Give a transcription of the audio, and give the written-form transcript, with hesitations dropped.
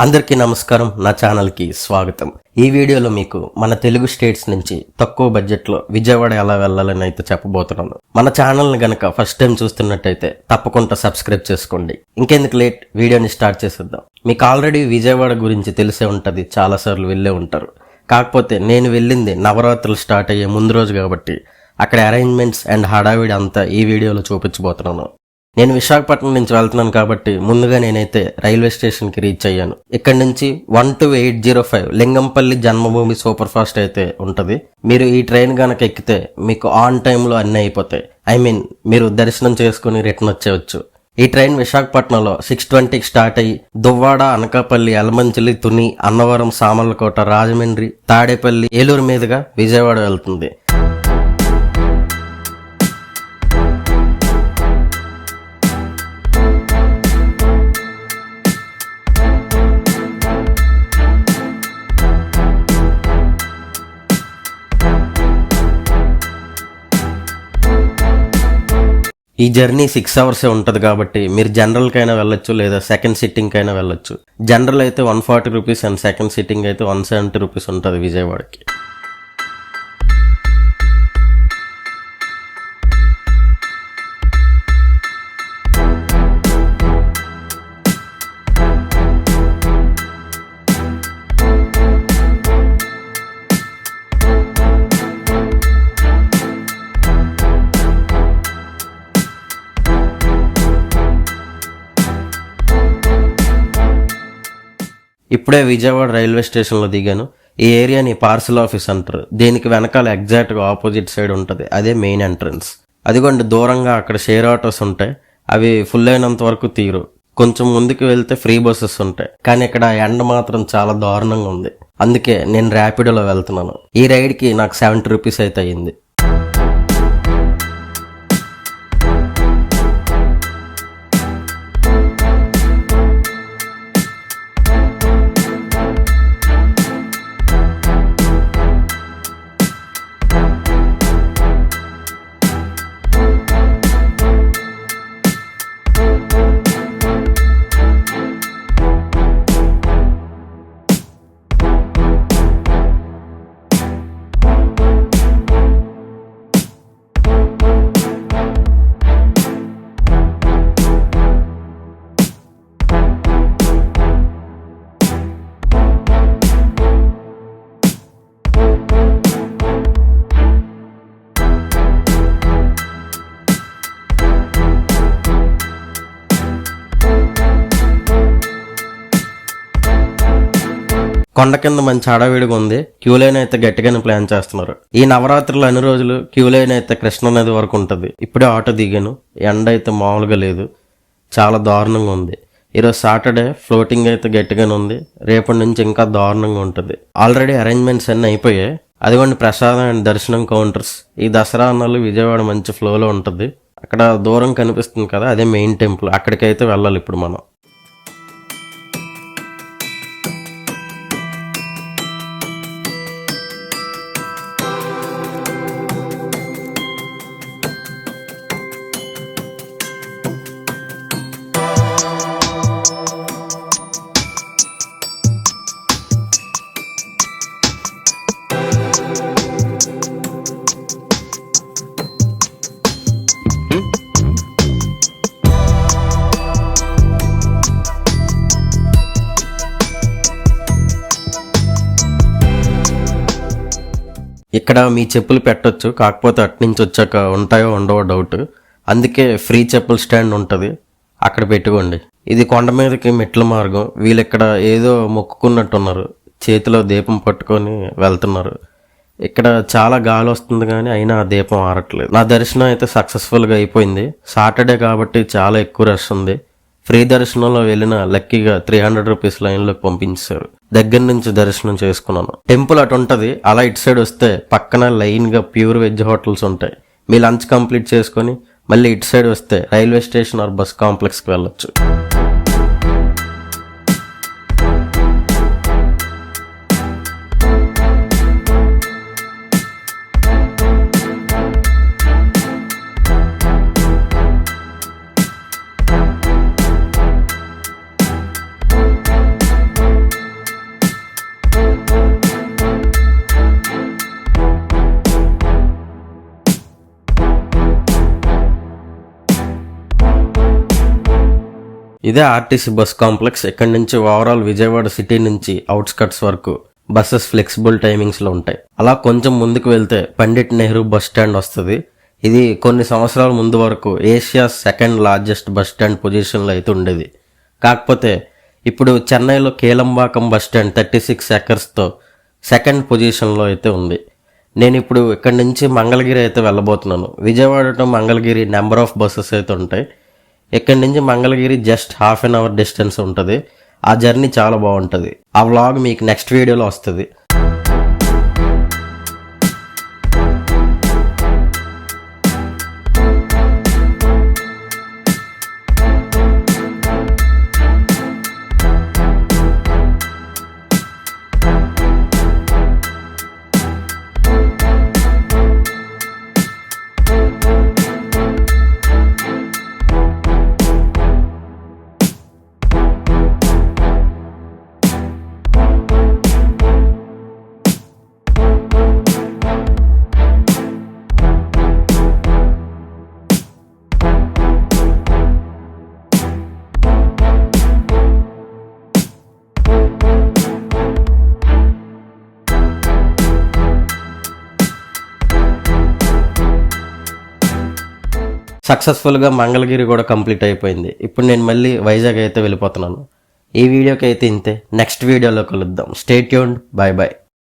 అందరికీ నమస్కారం. నా ఛానల్కి స్వాగతం. ఈ వీడియోలో మీకు మన తెలుగు స్టేట్స్ నుంచి తక్కువ బడ్జెట్లో విజయవాడ ఎలా వెళ్ళాలని అయితే చెప్పబోతున్నాను. మన ఛానల్ని గనక ఫస్ట్ టైం చూస్తున్నట్టయితే తప్పకుండా సబ్స్క్రైబ్ చేసుకోండి. ఇంకెందుకు లేట్, వీడియోని స్టార్ట్ చేసేద్దాం. మీకు ఆల్రెడీ విజయవాడ గురించి తెలిసే ఉంటుంది, చాలాసార్లు వెళ్ళే ఉంటారు. కాకపోతే నేను వెళ్ళింది నవరాత్రులు స్టార్ట్ అయ్యే ముందు రోజు కాబట్టి అక్కడ అరేంజ్మెంట్స్ అండ్ హడావిడి అంతా ఈ వీడియోలో చూపించబోతున్నాను. నేను విశాఖపట్నం నుంచి వెళ్తున్నాను కాబట్టి ముందుగా నేనైతే రైల్వే స్టేషన్కి రీచ్ అయ్యాను. ఇక్కడ నుంచి 12805 లింగంపల్లి జన్మభూమి సూపర్ ఫాస్ట్ అయితే ఉంటుంది. మీరు ఈ ట్రైన్ గనక ఎక్కితే మీకు ఆన్ టైంలో అన్నీ అయిపోతాయి. మీరు దర్శనం చేసుకుని రిటర్న్ వచ్చేయచ్చు. ఈ ట్రైన్ విశాఖపట్నంలో 6:20కి స్టార్ట్ అయ్యి దువ్వాడ, అనకాపల్లి, యలమంచిలి, తుని, అన్నవరం, సామర్లకోట, రాజమండ్రి, తాడేపల్లి, ఏలూరు మీదుగా విజయవాడ వెళ్తుంది. ఈ జర్నీ 6 అవర్సే ఉంటుంది కాబట్టి మీరు జనరల్కైనా వెళ్ళొచ్చు, లేదా సెకండ్ సిట్టింగ్ అయినా వెళ్ళొచ్చు. జనరల్ అయితే 140 రూపీస్ అండ్ సెకండ్ సిట్టింగ్ అయితే 170 రూపీస్ ఉంటుంది విజయవాడకి. ఇప్పుడే విజయవాడ రైల్వే స్టేషన్లో దిగాను. ఈ ఏరియాని పార్సల్ ఆఫీస్ అంటారు. దీనికి వెనకాల ఎగ్జాక్ట్గా ఆపోజిట్ సైడ్ ఉంటుంది, అదే మెయిన్ ఎంట్రన్స్. అదిగోండి దూరంగా అక్కడ షేర్ ఆటోస్ ఉంటాయి, అవి ఫుల్ అయినంత వరకు తీరు. కొంచెం ముందుకు వెళ్తే ఫ్రీ బస్సెస్ ఉంటాయి, కానీ ఇక్కడ ఎండ మాత్రం చాలా దారుణంగా ఉంది. అందుకే నేను ర్యాపిడోలో వెళ్తున్నాను. ఈ రైడ్కి నాకు 70 రూపీస్ అయితే అయ్యింది. కొండ కింద మంచి హడావిడిగా ఉంది. క్యూ లైన్ అయితే గట్టిగానే ప్లాన్ చేస్తున్నారు. ఈ నవరాత్రులు అన్ని రోజులు క్యూ లైన్ అయితే కృష్ణ నది వరకు ఉంటుంది. ఇప్పుడే ఆటో దిగాను. ఎండ అయితే మామూలుగా లేదు, చాలా దారుణంగా ఉంది. ఈరోజు సాటర్డే, ఫ్లోటింగ్ అయితే గట్టిగానే ఉంది. రేపటి నుంచి ఇంకా దారుణంగా ఉంటుంది. ఆల్రెడీ అరేంజ్మెంట్స్ అన్నీ అయిపోయాయి. అదిగోండి ప్రసాదం అండ్ దర్శనం కౌంటర్స్. ఈ దసరా అన్నాలు విజయవాడ మంచి ఫ్లోలో ఉంటుంది. అక్కడ దూరం కనిపిస్తుంది కదా, అదే మెయిన్ టెంపుల్. అక్కడికైతే వెళ్ళాలి ఇప్పుడు మనం. ఇక్కడ మీ చెప్పులు పెట్టొచ్చు, కాకపోతే అట్నుంచి వచ్చాక ఉంటాయో ఉండవో డౌట్. అందుకే ఫ్రీ చెప్పుల స్టాండ్ ఉంటుంది, అక్కడ పెట్టుకోండి. ఇది కొండ మీదకి మెట్ల మార్గం. వీళ్ళు ఇక్కడ ఏదో మొక్కుకున్నట్టున్నారు, చేతిలో దీపం పట్టుకొని వెళ్తున్నారు. ఇక్కడ చాలా గాలి వస్తుంది కానీ అయినా ఆ దీపం ఆరట్లేదు. నా దర్శనం అయితే సక్సెస్ఫుల్గా అయిపోయింది. సాటర్డే కాబట్టి చాలా ఎక్కువ రష్ ఉంది. ఫ్రీ దర్శనంలో వెళ్ళిన లక్కీగా 300 రూపీస్ లైన్లోకి పంపించారు. దగ్గర నుంచి దర్శనం చేసుకున్నాను. టెంపుల్ అటు ఉంటుంది. అలా ఇటు సైడ్ వస్తే పక్కన లైన్గా ప్యూర్ వెజ్ హోటల్స్ ఉంటాయి. మీ లంచ్ కంప్లీట్ చేసుకొని మళ్ళీ ఇటు సైడ్ వస్తే రైల్వే స్టేషన్ ఆర్ బస్ కాంప్లెక్స్కి వెళ్ళొచ్చు. ఇదే ఆర్టీసీ బస్ కాంప్లెక్స్. ఇక్కడ నుంచి ఓవరాల్ విజయవాడ సిటీ నుంచి అవుట్స్కట్స్ వరకు బస్సెస్ ఫ్లెక్సిబుల్ టైమింగ్స్ లో ఉంటాయి. అలా కొంచెం ముందుకు వెళ్తే పండిట్ నెహ్రూ బస్ స్టాండ్ వస్తుంది. ఇది కొన్ని సంవత్సరాల ముందు వరకు Asia second largest bus stand పొజిషన్లో అయితే ఉండేది. కాకపోతే ఇప్పుడు చెన్నైలో కేలంబాకం బస్ స్టాండ్ 36 ఎకర్స్తో సెకండ్ పొజిషన్లో అయితే ఉంది. నేను ఇప్పుడు ఇక్కడి నుంచి మంగళగిరి అయితే వెళ్ళబోతున్నాను. Vijayawada to Mangalagiri number of buses అయితే ఉంటాయి. ఇక్కడి నుంచి Mangalagiri just ½ an hour distance ఉంటుంది. ఆ జర్నీ చాలా బాగుంటుంది. ఆ వ్లాగ్ మీకు నెక్స్ట్ వీడియోలో వస్తుంది. సక్సెస్ఫుల్గా మంగళగిరి కూడా కంప్లీట్ అయిపోయింది. ఇప్పుడు నేను మళ్ళీ వైజాగ్ అయితే వెళ్ళిపోతున్నాను. ఈ వీడియోకి అయితే ఇంతే. నెక్స్ట్ వీడియోలో కలుద్దాం. Stay tuned. Bye bye.